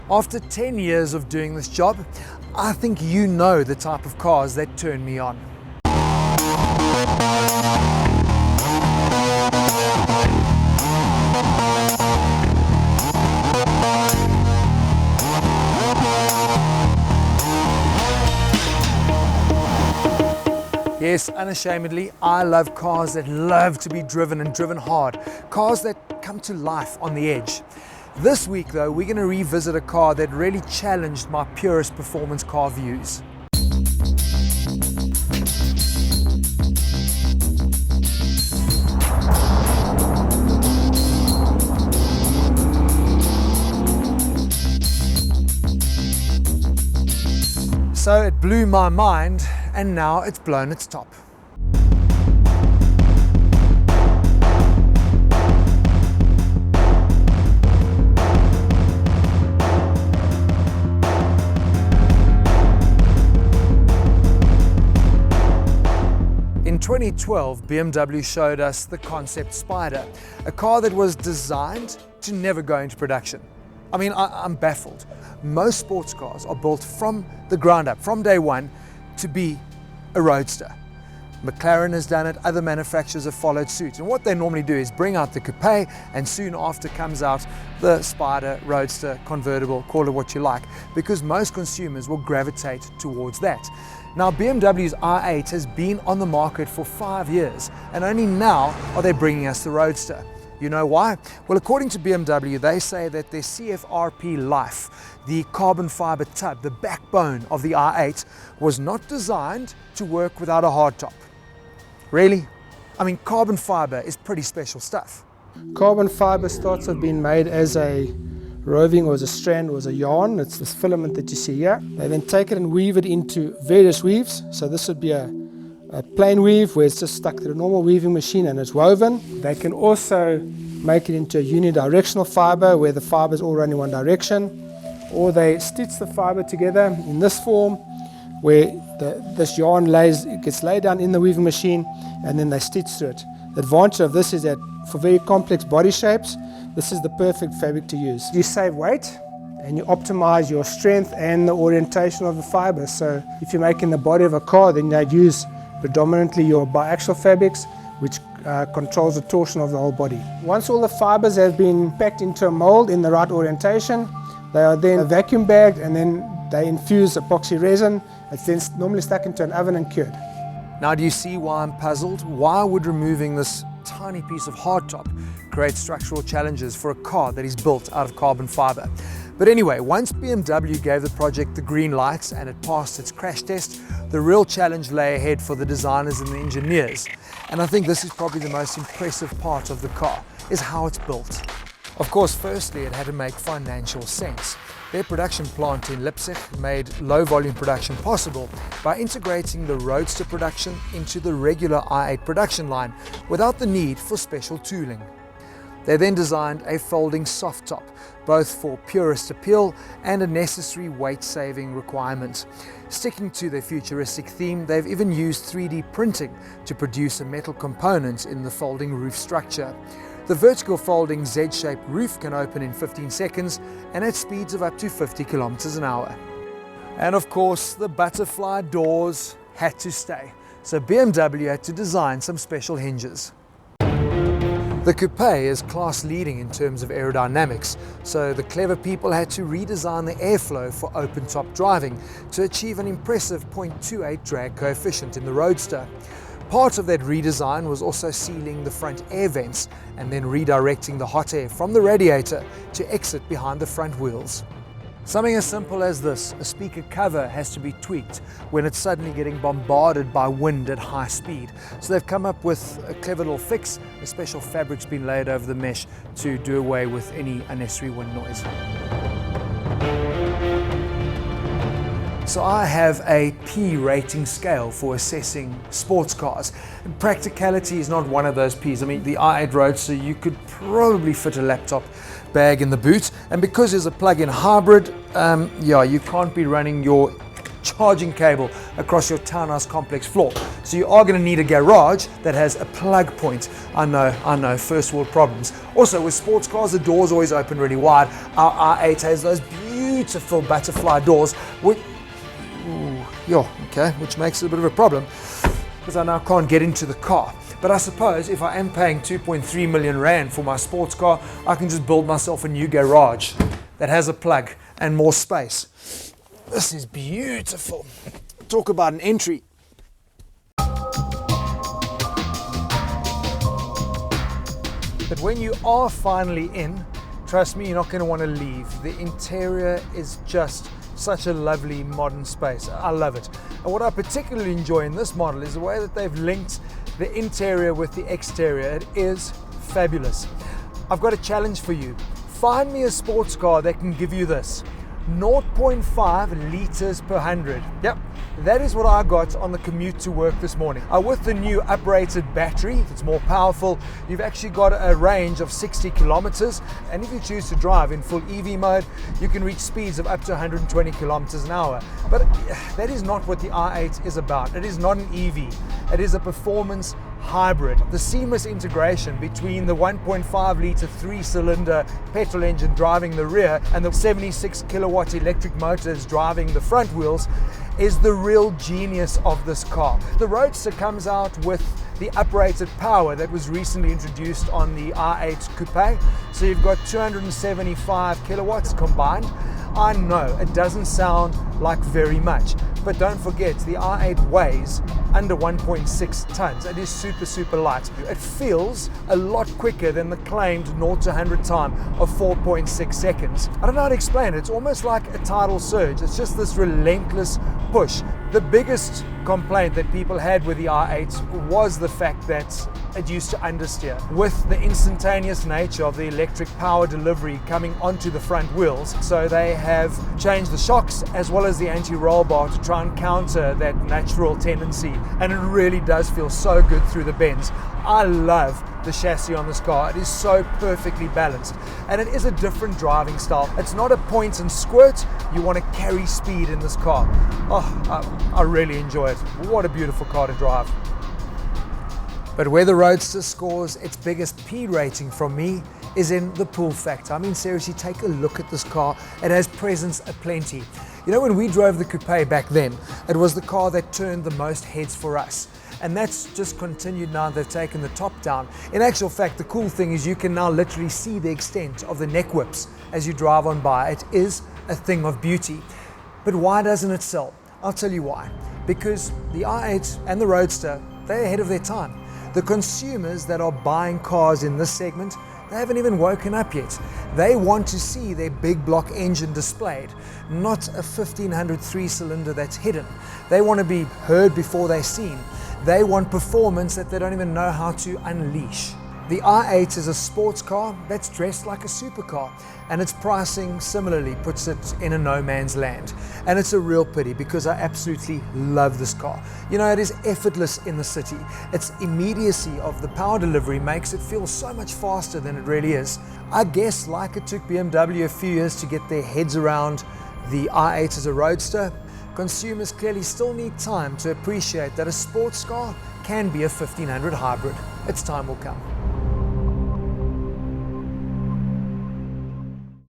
After 10 years of doing this job, I think you know the type of cars that turn me on. Yes, unashamedly, I love cars that love to be driven and driven hard. Cars that come to life on the edge. This week though, we're going to revisit a car that really challenged my purest performance car views. So it blew my mind, and now it's blown its top. In 2012, BMW showed us the concept Spider, a car that was designed to never go into production. I mean, I'm baffled. Most sports cars are built from the ground up, from day one, to be a roadster. McLaren has done it, other manufacturers have followed suit. And what they normally do is bring out the coupe, and soon after comes out the Spider, Roadster, convertible, call it what you like, because most consumers will gravitate towards that. Now, BMW's i8 has been on the market for 5 years, and only now are they bringing us the Roadster. You know why? Well, according to BMW, they say that their CFRP Life, the carbon fiber tub, the backbone of the i8, was not designed to work without a hardtop. Really? I mean, carbon fiber is pretty special stuff. Carbon fiber starts off being made as a roving or as a strand or as a yarn. It's this filament that you see here. They then take it and weave it into various weaves. So this would be a plain weave where it's just stuck to a normal weaving machine and it's woven. They can also make it into a unidirectional fiber where the fibers all run in one direction, or they stitch the fiber together in this form where this yarn gets laid down in the weaving machine and then they stitch through it. The advantage of this is that for very complex body shapes, this is the perfect fabric to use. You save weight and you optimize your strength and the orientation of the fibers. So if you're making the body of a car, then you'd use predominantly your biaxial fabrics, which controls the torsion of the whole body. Once all the fibers have been packed into a mold in the right orientation, they are then vacuum bagged and then they infuse epoxy resin. It's then normally stuck into an oven and cured. Now, do you see why I'm puzzled? Why would removing this tiny piece of hardtop create structural challenges for a car that is built out of carbon fiber? But anyway, once BMW gave the project the green lights and it passed its crash test, the real challenge lay ahead for the designers and the engineers. And I think this is probably the most impressive part of the car, is how it's built. Of course, firstly, it had to make financial sense. Their production plant in Leipzig made low volume production possible by integrating the Roadster production into the regular i8 production line without the need for special tooling. They then designed a folding soft top, both for purist appeal and a necessary weight-saving requirement. Sticking to their futuristic theme, they've even used 3D printing to produce a metal component in the folding roof structure. The vertical folding Z-shaped roof can open in 15 seconds and at speeds of up to 50 kilometers an hour. And of course, the butterfly doors had to stay, so BMW had to design some special hinges. The coupe is class leading in terms of aerodynamics, so the clever people had to redesign the airflow for open top driving to achieve an impressive 0.28 drag coefficient in the Roadster. Part of that redesign was also sealing the front air vents and then redirecting the hot air from the radiator to exit behind the front wheels. Something as simple as this, a speaker cover has to be tweaked when it's suddenly getting bombarded by wind at high speed. So they've come up with a clever little fix. A special fabric's been laid over the mesh to do away with any unnecessary wind noise. So I have a P rating scale for assessing sports cars. And Practicality is not one of those Ps. I mean, the i8 Roadster, you could probably fit a laptop bag in the boot, and because there's a plug-in hybrid, you can't be running your charging cable across your townhouse complex floor. So you are going to need a garage that has a plug point. I know, first world problems. Also with sports cars, the doors always open really wide. Our i8 has those beautiful beautiful butterfly doors, which makes it a bit of a problem because I now can't get into the car. But I suppose if I am paying 2.3 million rand for my sports car, I can just build myself a new garage that has a plug and more space. This is beautiful. Talk about an entry. But when you are finally in, trust me, you're not going to want to leave. The interior is just such a lovely modern space. I love it. And what I particularly enjoy in this model is the way that they've linked the interior with the exterior. It is fabulous. I've got a challenge for you. Find me a sports car that can give you this. 0.5 liters per 100. Yep, that is what I got on the commute to work this morning. With the new uprated battery, it's more powerful. You've actually got a range of 60 kilometers, and if you choose to drive in full EV mode, you can reach speeds of up to 120 kilometers an hour. But that is not what the i8 is about. It is not an EV. It is a performance hybrid. The seamless integration between the 1.5 litre 3-cylinder petrol engine driving the rear and the 76 kilowatt electric motors driving the front wheels is the real genius of this car. The Roadster comes out with the uprated power that was recently introduced on the i8 Coupe. So you've got 275 kilowatts combined. I know it doesn't sound like very much, but don't forget the i8 weighs under 1.6 tons. It is super light. It feels a lot quicker than the claimed 0 to 100 time of 4.6 seconds. I don't know how to explain it. It's almost like a tidal surge. It's just this relentless push. The biggest complaint that people had with the i8 was the fact that it used to understeer. With the instantaneous nature of the electric power delivery coming onto the front wheels, so they have changed the shocks as well as the anti-roll bar to try and counter that natural tendency, and it really does feel so good through the bends. I love the chassis on this car. It is so perfectly balanced, and it is a different driving style. It's not a point and squirt. You want to carry speed in this car. I really enjoy it. What a beautiful car to drive. But where the Roadster scores its biggest P rating from me is in the pull factor. I mean, seriously, take a look at this car. It has presence aplenty. You know, when we drove the Coupe back then, it was the car that turned the most heads for us. And that's just continued now they've taken the top down. In actual fact, the cool thing is you can now literally see the extent of the neck whips as you drive on by. It is a thing of beauty. But why doesn't it sell? I'll tell you why. Because the i8 and the Roadster, they're ahead of their time. The consumers that are buying cars in this segment, they haven't even woken up yet. They want to see their big block engine displayed, not a 1500 3-cylinder that's hidden. They want to be heard before they're seen. They want performance that they don't even know how to unleash. The i8 is a sports car that's dressed like a supercar, and its pricing similarly puts it in a no man's land. And it's a real pity because I absolutely love this car. You know, it is effortless in the city. Its immediacy of the power delivery makes it feel so much faster than it really is. I guess like it took BMW a few years to get their heads around the i8 as a Roadster, consumers clearly still need time to appreciate that a sports car can be a 1500 hybrid. Its time will come.